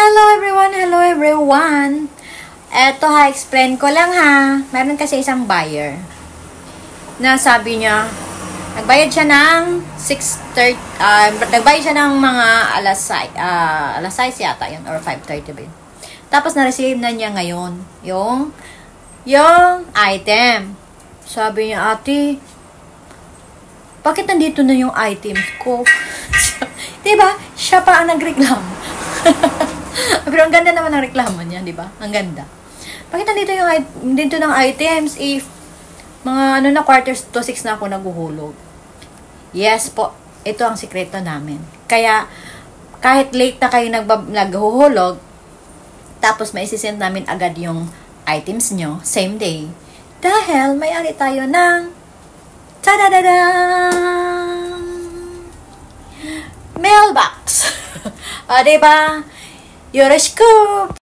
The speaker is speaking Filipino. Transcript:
Hello everyone! Eto ha, explain ko lang ha. Meron kasi isang buyer na sabi niya, nagbayad siya ng 6:30, nagbayad siya ng mga alas 6 yata yun, or 5:30 ba yun. Tapos na-receive na niya ngayon yung item. Sabi niya, ate, bakit nandito na yung items ko? Diba? Siya pa ang nagreklamo. Pero ang ganda naman ng reklamo niya, di ba? Ang ganda. Bakit nandito yung dito ng items if mga quarters to 6 na ako naguhulog? Yes po, ito ang sikreto namin. Kaya kahit late na kayo naghuhulog, tapos maisisend namin agad yung items nyo, same day. Dahil may-ari tayo ng tadadadang mailbox. O, diba? Yoroshiku!